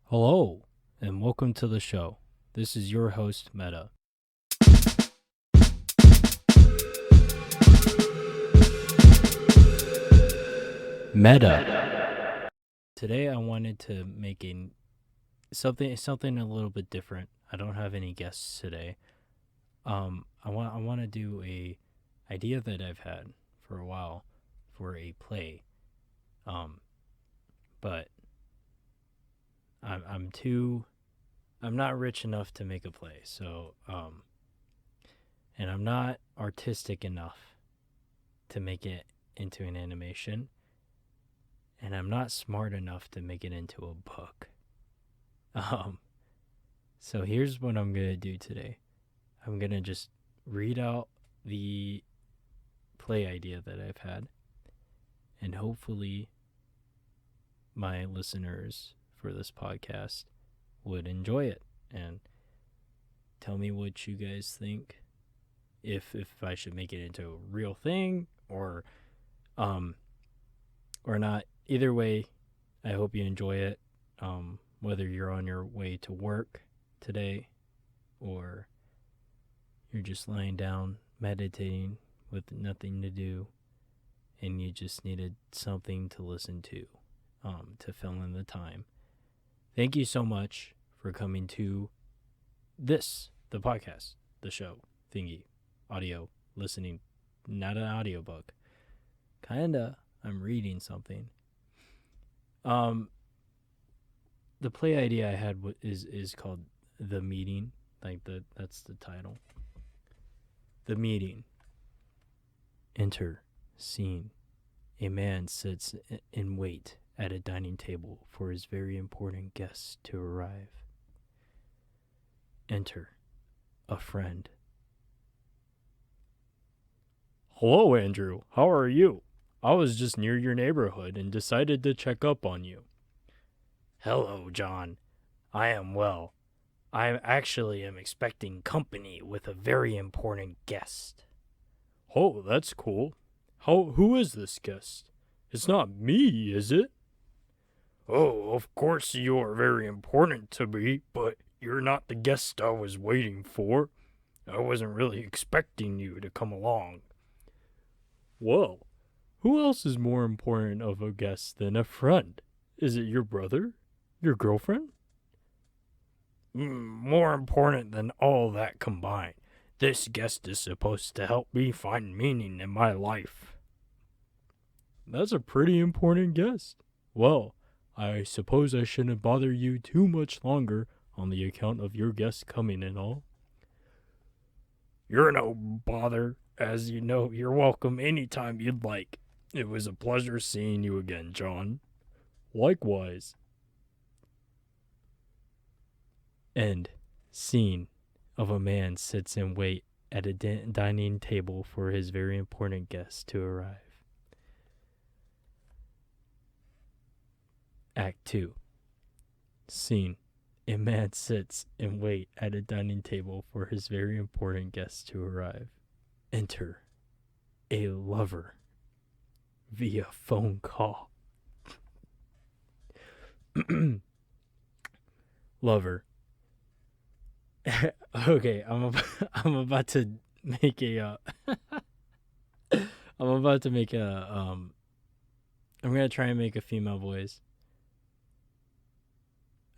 Hello, and welcome to the show. This is your host, Meta. Meta. Today I wanted to make something a little bit different. I don't have any guests today. I want to do a idea that I've had for a while for a play. But I'm not rich enough to make a play. And I'm not artistic enough to make it into an animation. And I'm not smart enough to make it into a book. So here's what I'm going to do today. I'm going to just read out the play idea that I've had. And hopefully my listeners for this podcast would enjoy it and tell me what you guys think. If I should make it into a real thing or not. Either way, I hope you enjoy it. Whether you're on your way to work today or you're just lying down meditating with nothing to do and you just needed something to listen to fill in the time. Thank you so much for coming to the podcast, the show, thingy, audio, listening, not an audiobook. Kinda, I'm reading something. The play idea I had is called The Meeting. That's the title. The Meeting. Enter scene. A man sits in wait at a dining table for his very important guests to arrive. Enter a friend. Hello, Andrew. How are you? I was just near your neighborhood and decided to check up on you. Hello, John. I am well. I am expecting company with a very important guest. Oh, that's cool. Who is this guest? It's not me, is it? Oh, of course you are very important to me, but you're not the guest I was waiting for. I wasn't really expecting you to come along. Well, who else is more important of a guest than a friend? Is it your brother? Your girlfriend? More important than all that combined. This guest is supposed to help me find meaning in my life. That's a pretty important guest. Well, I suppose I shouldn't bother you too much longer on the account of your guest coming and all. You're no bother. As you know, you're welcome anytime you'd like. It was a pleasure seeing you again, John. Likewise. End scene of a man sits in wait at a dining table for his very important guest to arrive. Act 2. Scene. A man sits and wait at a dining table for his very important guest to arrive. Enter a lover via phone call. Lover. Okay, I'm about to make a I'm gonna try and make a female voice,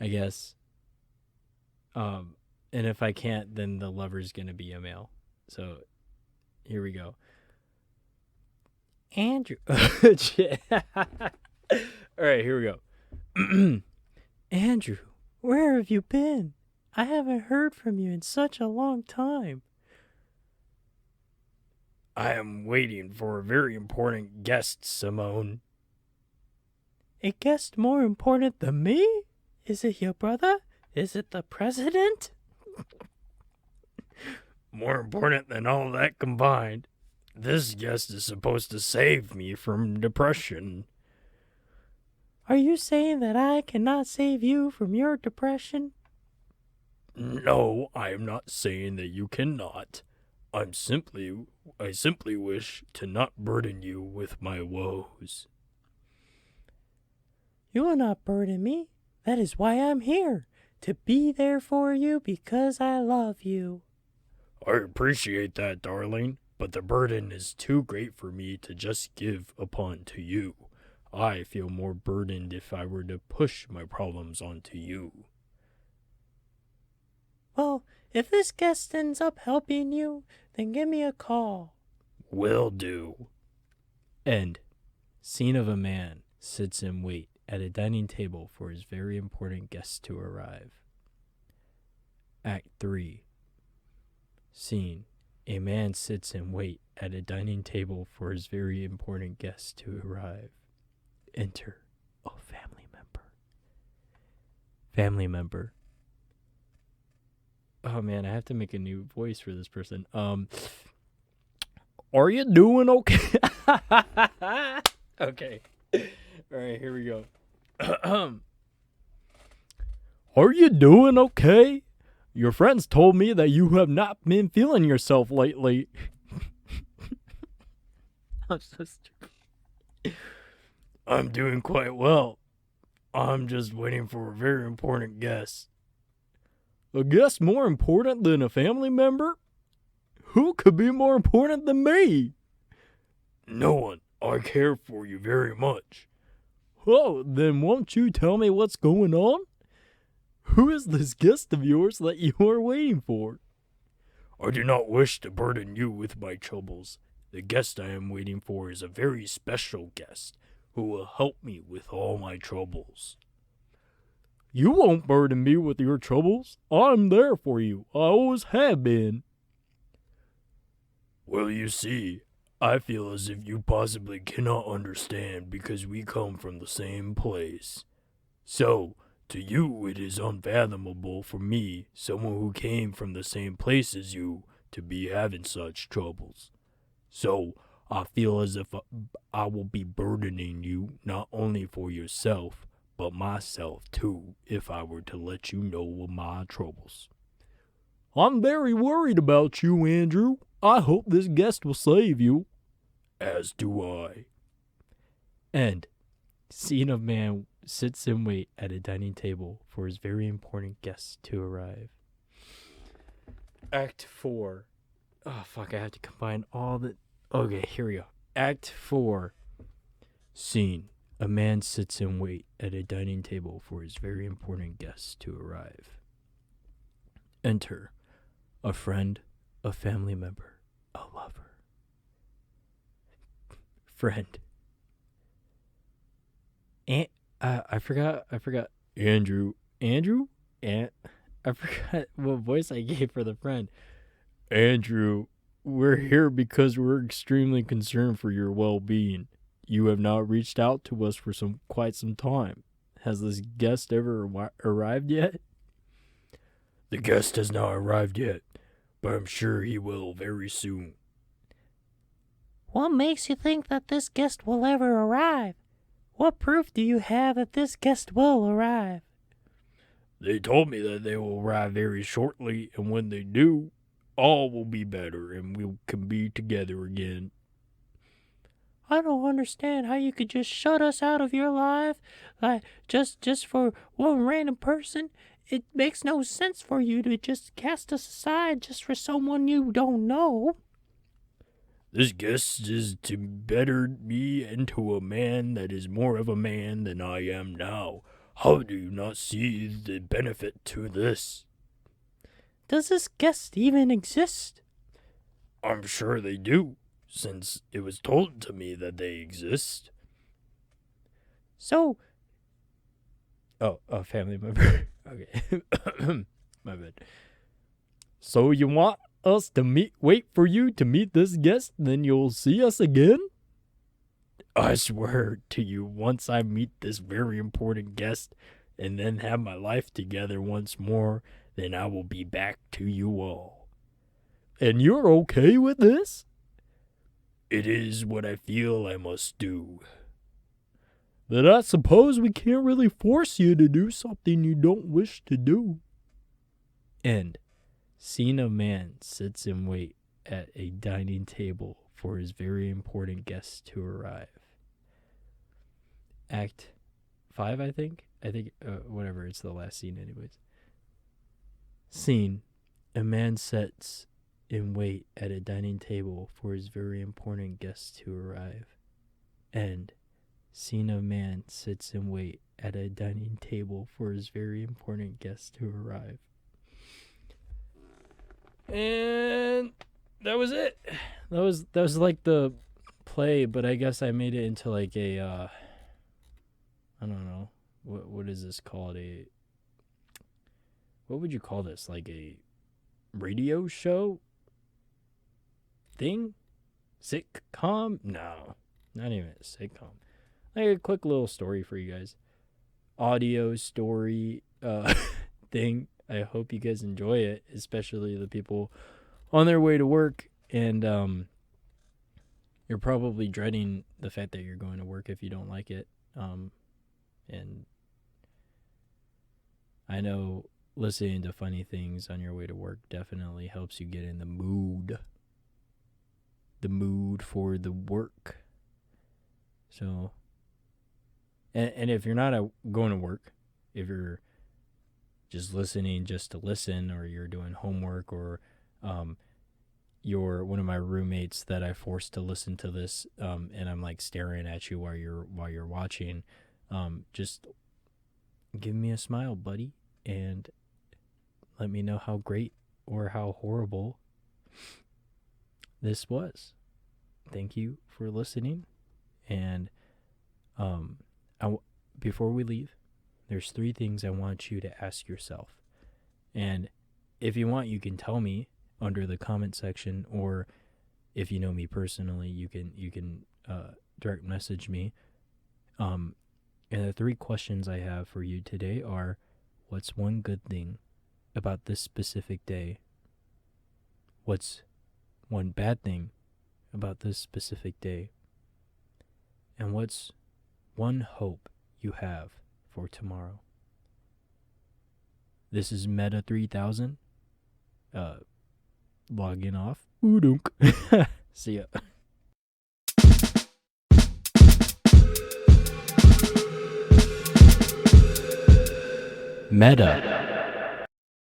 I guess. And if I can't, then the lover's gonna be a male. So here we go. Andrew. Alright, here we go. Andrew, where have you been? I haven't heard from you in such a long time. I am waiting for a very important guest, Simone. A guest more important than me? Is it your brother? Is it the president? More important than all that combined. This guest is supposed to save me from depression. Are you saying that I cannot save you from your depression? No, I am not saying that you cannot. I simply wish to not burden you with my woes. You will not burden me. That is why I'm here, to be there for you because I love you. I appreciate that, darling, but the burden is too great for me to just give upon to you. I feel more burdened if I were to push my problems onto you. Well, if this guest ends up helping you, then give me a call. Will do. End. Scene of a man sits in wait at a dining table for his very important guest to arrive. Act 3. Scene. A man sits in wait at a dining table for his very important guest to arrive. Enter a family member. Family member. Oh man, I have to make a new voice for this person. Are you doing okay? Okay. All right, here we go. Are you doing okay? Your friends told me that you have not been feeling yourself lately. I'm so stupid. I'm doing quite well. I'm just waiting for a very important guest. A guest more important than a family member? Who could be more important than me? No one. I care for you very much. Oh, then won't you tell me what's going on? Who is this guest of yours that you are waiting for? I do not wish to burden you with my troubles. The guest I am waiting for is a very special guest who will help me with all my troubles. You won't burden me with your troubles. I'm there for you. I always have been. Well, you see, I feel as if you possibly cannot understand because we come from the same place. So, to you it is unfathomable for me, someone who came from the same place as you, to be having such troubles. So, I feel as if I will be burdening you not only for yourself, but myself too, if I were to let you know of my troubles. I'm very worried about you, Andrew. I hope this guest will save you. As do I. End. Scene of man sits in wait at a dining table for his very important guest to arrive. Act 4. Oh, fuck, I have to combine all the... Okay, here we go. Act 4. Scene. A man sits in wait at a dining table for his very important guest to arrive. Enter a friend, a family member, a lover. Friend. And I forgot. Andrew. And I forgot what voice I gave for the friend. Andrew, we're here because we're extremely concerned for your well-being. You have not reached out to us for quite some time. Has this guest ever arrived yet? The guest has not arrived yet, but I'm sure he will very soon. What makes you think that this guest will ever arrive? What proof do you have that this guest will arrive? They told me that they will arrive very shortly, and when they do, all will be better and we can be together again. I don't understand how you could just shut us out of your life, like just for one random person. It makes no sense for you to just cast us aside just for someone you don't know. This guest is to better me into a man that is more of a man than I am now. How do you not see the benefit to this? Does this guest even exist? I'm sure they do, since it was told to me that they exist. So... Oh, a family member. Okay. My bad. So you want us to wait for you to meet this guest, then you'll see us again? I swear to you, once I meet this very important guest and then have my life together once more, then I will be back to you all. And you're okay with this? It is what I feel I must do. Then I suppose we can't really force you to do something you don't wish to do. End. Scene of man sits in wait at a dining table for his very important guest to arrive. Act 5, I think. Whatever. It's the last scene, anyways. Scene: a man sits in wait at a dining table for his very important guests to arrive. End. Scene: a man sits in wait at a dining table for his very important guests to arrive. And that was it. That was like the play, but I guess I made it into like a I don't know. What is this called? What would you call this? Like a radio show thing? Sitcom? No, not even a sitcom. Like a quick little story for you guys. Audio story thing. I hope you guys enjoy it, especially the people on their way to work. And you're probably dreading the fact that you're going to work if you don't like it. And I know listening to funny things on your way to work definitely helps you get in the mood for the work. So, and if you're not going to work, if you're just listening just to listen, or you're doing homework, or you're one of my roommates that I forced to listen to this, and I'm like staring at you while you're watching, just give me a smile, buddy, and let me know how great or how horrible this was. Thank you for listening. And before we leave, there's 3 things I want you to ask yourself. And if you want, you can tell me under the comment section, or if you know me personally, you can direct message me. And the 3 questions I have for you today are: what's one good thing about this specific day? What's one bad thing about this specific day? And what's one hope you have for tomorrow? This is Meta 3000. Logging off. Oodunk. See ya. Meta